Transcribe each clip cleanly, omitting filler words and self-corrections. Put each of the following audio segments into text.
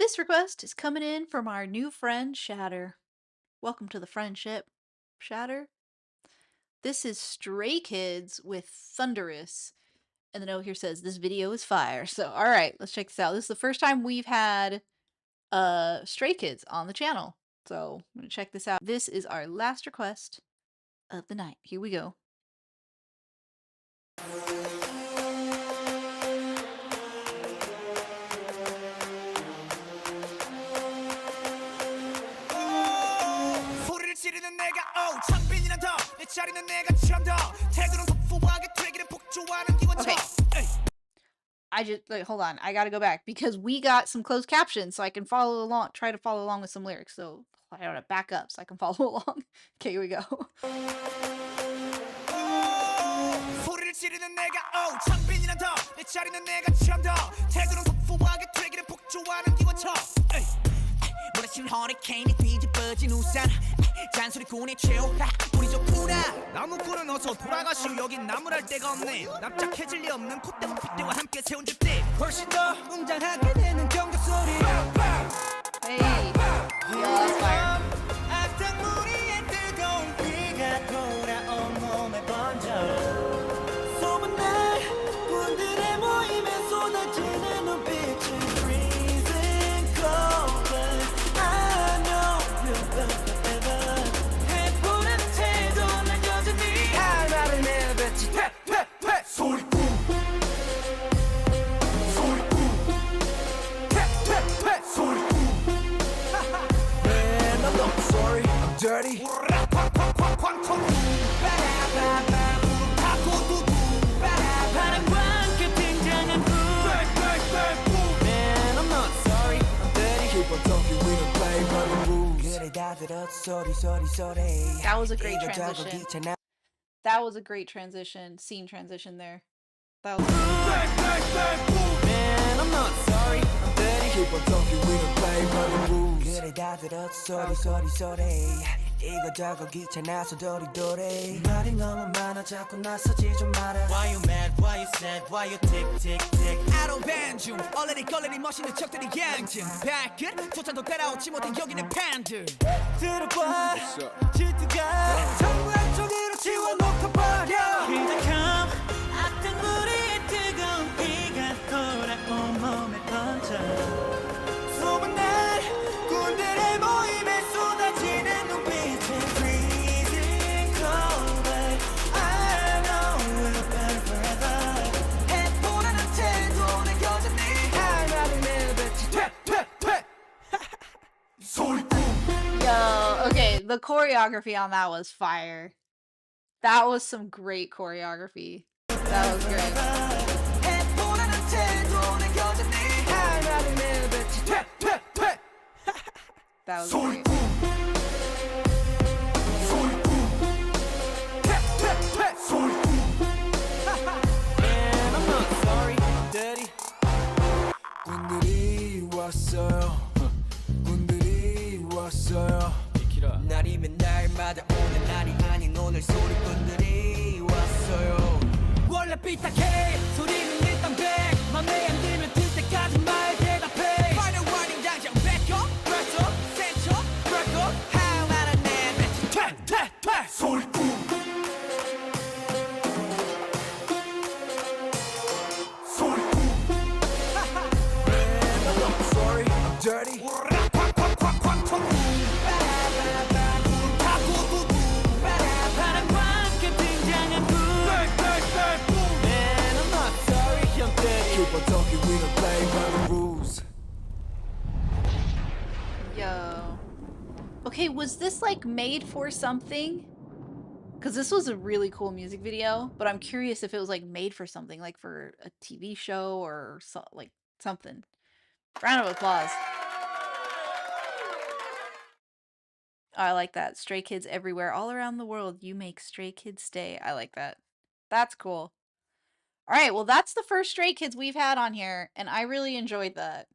This request is coming in from our new friend Shatter. Welcome to the friendship, Shatter. This is Stray Kids with Thunderous. And the note here says this video is fire. So alright, let's check this out. This is the first time we've had Stray Kids on the channel. So I'm gonna check this out. This is our last request of the night. Here we go. 소리를 지르는 내가 창빈이란 더내 자리는 내가 처음 더 태도는 폭포하게 되기를 복조하는 기관총. Okay. I just like hold on. I gotta go back because we got some closed captions so I can follow along, try to follow along with some lyrics. So I gotta back up so I can follow along. Okay, here we go. 소리를 지르는 내가 창빈이란 더내 자리는 내가 처음 더 태도는 폭포하게 되기를 복조하는 기관총. 몰아친 허리케인이 뒤집어진 우산 잔소리꾼의 최후 우리 좋구나 나무꾼은 어서 돌아가시오 여긴 나무랄 데가 없네 납작해질 리 없는 콧대와 핏대와 함께 세운 줍대 훨씬 더 웅장하게 되는 경적 소리 Hey, yo, that's fire. 악당무리의 뜨거운 비가 돌아온 몸에 번져 소문난 군들의 모임에 쏟아지는 눈빛이 freezing cold but I know you're the forever 해보는 태도 난 여전히 할 말을 내뱉지 퇴퇴퇴 소리꾼 소리꾼 퇴퇴퇴 소리꾼 Man I'm not sorry I'm dirty 쾅쾅쾅쾅 빠라바바 타고두두 바람과 함께 등장한 불 Man I'm not sorry I'm dirty Keep on talking we don't play by the rules 그래 다 들었어 소리 That was a great transition. That was a great transition, scene transition there. That was Man I'm not sorry I'm dirty Keep on talking we don't play by the rules 그래 다 들었어 소리 이거저거 귀찮아서 도리도리 말이 너무 많아 자꾸 나서지 좀 마라 Why you mad, why you sad, why you tick tick tick 아로 밴중 얼레리 걸레리 멋있는 척들이 양증 발끝 조찬도 따라오지 못한 여기는 팬들 들어봐 질투가 전부 한쪽으로 지워놓고 버려 기적함 악당무리의 뜨거운 비가 돌아온 몸에 번져 소문난 군들의 모임에 쏟아지는 눈빛은 freezing cold but I know we're better forever 해보라는 태도는 여전히 할 말을 내뱉지 퇴퇴퇴 소리꾼 Yo, okay, the choreography on that was fire. That was some great choreography. That was great. 해보라는 태도는 여전히 할 말을 내뱉지 퇴퇴퇴 That was great. 퇴퇴퇴 소리꾼 Man I'm not sorry I'm dirty 군들이 왔어요 군들이 왔어요 날이면 날마다 오는 날이 아닌 오늘 소리꾼들이 왔어요 원래 삐딱해 소리는 일단 백 맘에 안 들면 들 때까지 말 대답해 Final warning 당장 back up press up set up break up 할 말은 내뱉지 퇴퇴퇴 소리꾼 소리꾼 Man I'm not sorry I'm dirty Keep on talking, we don't play by the rules. Yo. Okay, was this like made for something? Because this was a really cool music video, but I'm curious if it was like made for something, like for a TV show or like something. Round of applause. Oh, I like that. Stray kids everywhere, all around the world. You make stray kids stay. I like that. That's cool. All right, well, that's the first Stray Kids we've had on here, and I really enjoyed that.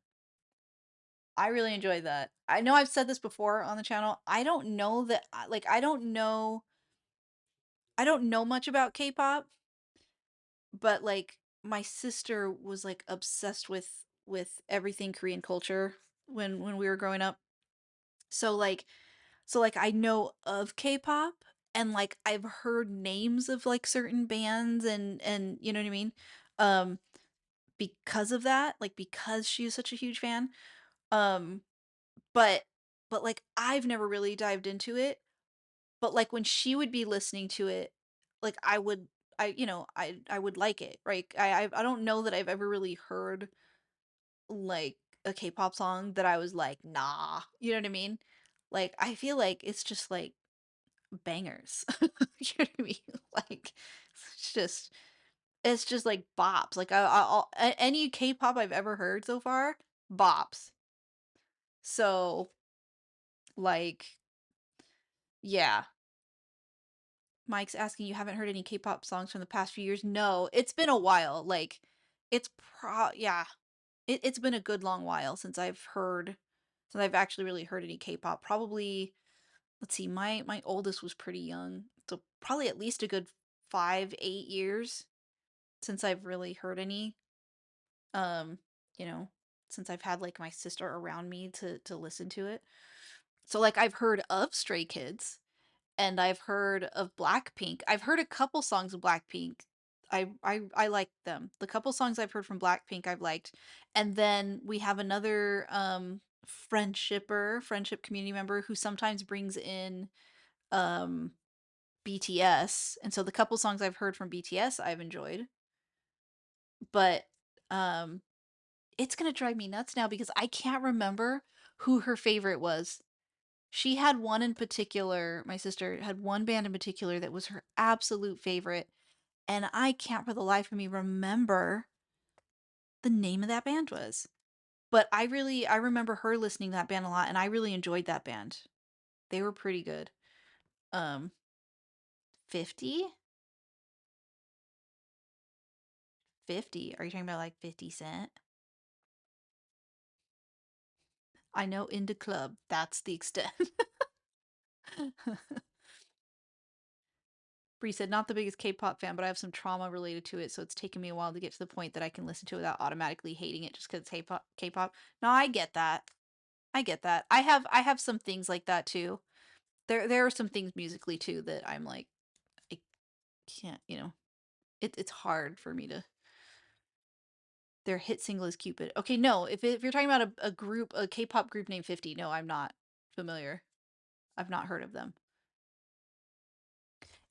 I really enjoyed that. I know I've said this before on the channel. I don't know that, like, I don't know much about K-pop, but like my sister was like obsessed with everything Korean culture when we were growing up. So like I know of K-pop and like I've heard names of like certain bands and you know what I mean? Um because of that, like because she is such a huge fan. Um but like I've never really dived into it, but like when she would be listening to it, like I would like it. Right? I don't know that I've ever really heard like a K-pop song that I was like, "Nah." You know what I mean? Like I feel like it's just like bangers. You know what I mean? Like it's just it's just like bops. Like any K-pop I've ever heard so far, bops. So like yeah. Mike's asking you haven't heard any K-pop songs from the past few years. No, it's been a while. Like it's yeah. It's been a good long while since I've actually really heard any K-pop. Probably let's see, my oldest was pretty young. So probably at least a good 5, 8 years since I've really heard any. Um, you know, since I've had like my sister around me to listen to it. So like I've heard of Stray Kids and I've heard of Blackpink. I've heard a couple songs of Blackpink. I like them. The couple songs I've heard from Blackpink I've liked. And then we have another friendship community member who sometimes brings in um BTS. And so the couple songs I've heard from BTS I've enjoyed. But um it's gonna drive me nuts now because I can't remember who her favorite was. She had one in particular, my sister had one band in particular that was her absolute favorite, and I can't for the life of me remember the name of that band was. But I remember her listening to that band a lot, and I really enjoyed that band. They were pretty good. 50? 50? Are you talking about like 50 Cent? I know In the Club. That's the extent. Bree said, "Not the biggest K-pop fan, but I have some trauma related to it, so it's taken me a while to get to the point that I can listen to it without automatically hating it just because it's K-pop. K-pop. No, I get that. I get that. I have some things like that too. There are some things musically too that I'm like I can't. It's hard for me to. Their hit single is Cupid. Okay, no, if you're talking about a K-pop group named 50, no, I'm not familiar. I've not heard of them.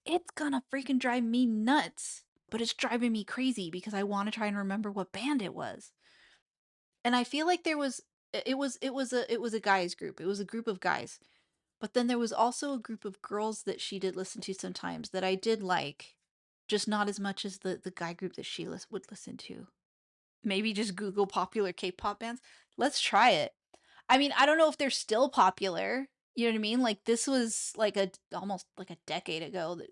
It's gonna freaking drive me nuts. But it's driving me crazy because I want to try and remember what band it was. And I feel like there was it was a guys group. It was a group of guys. But then there was also a group of girls that she did listen to sometimes that I did like, just not as much as the guy group that she would listen to. Maybe just Google popular K-pop bands. Let's try it. I mean, I don't know if they're still popular. You know what I mean? Like this was like a almost like a decade ago that.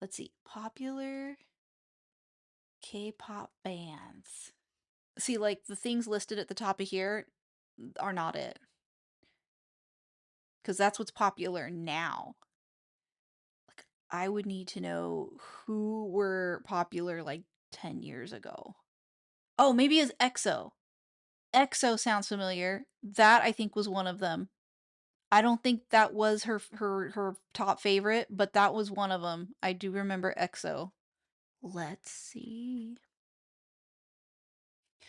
Let's see. Popular K-pop bands. See, like the things listed at the top of here are not it because that's what's popular now. Like I would need to know who were popular like 10 years ago. Oh, maybe it's EXO. EXO sounds familiar. That I think was one of them. I don't think that was her top favorite, but that was one of them. I do remember EXO. Let's see.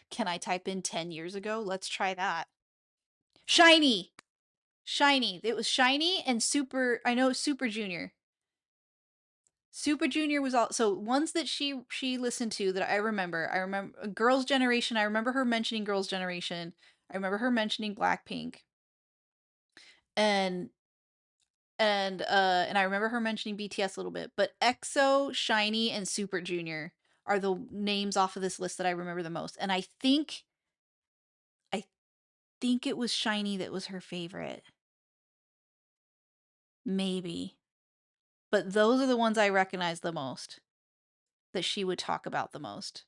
Can I type in 10 years ago? Let's try that. Shiny. Shiny. It was Shiny and Super. I know Super Junior. Super Junior was also ones that she listened to that I remember. I remember Girls' Generation. I remember her mentioning Girls' Generation. I remember her mentioning Blackpink. And and I remember her mentioning BTS a little bit. But EXO, Shiny, and Super Junior are the names off of this list that I remember the most. And I think it was Shiny that was her favorite. Maybe. But those are the ones I recognize the most. That she would talk about the most.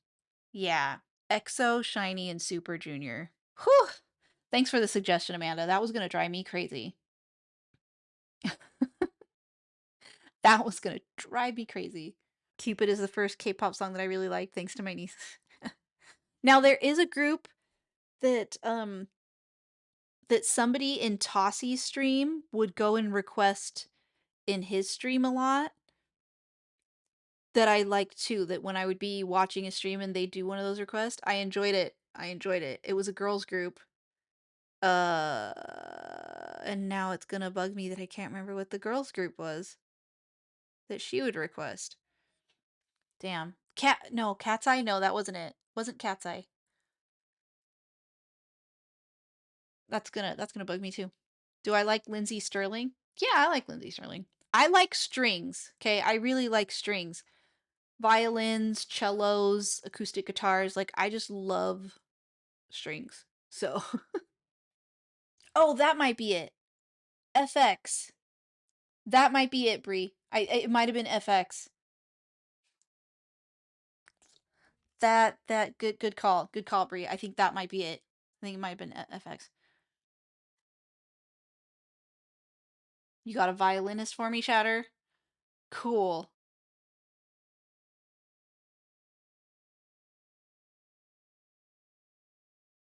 Yeah. EXO, Shiny, and Super Junior. Whew! Thanks for the suggestion, Amanda. That was gonna drive me crazy. That was gonna drive me crazy. Cupid is the first K-pop song that I really like, thanks to my niece. Now there is a group that that somebody in Tossie's stream would go and request in his stream a lot that I liked too, that when I would be watching a stream and they do one of those requests, I enjoyed it. I enjoyed it. It was a girls group. And now it's gonna bug me that I can't remember what the girls group was that she would request. Damn. Cat's Eye? No, that wasn't it. Wasn't Cat's Eye. That's gonna bug me too. Do I like Lindsay Sterling? Yeah, I like Lindsay Sterling. I like strings. Okay, I really like strings. Violins, cellos, acoustic guitars. Like I just love strings. So, oh, that might be it. FX. That might be it, Brie. It might have been FX. That good call. Good call, Brie. I think that might be it. I think it might have been FX. You got a violinist for me, Shatter? Cool.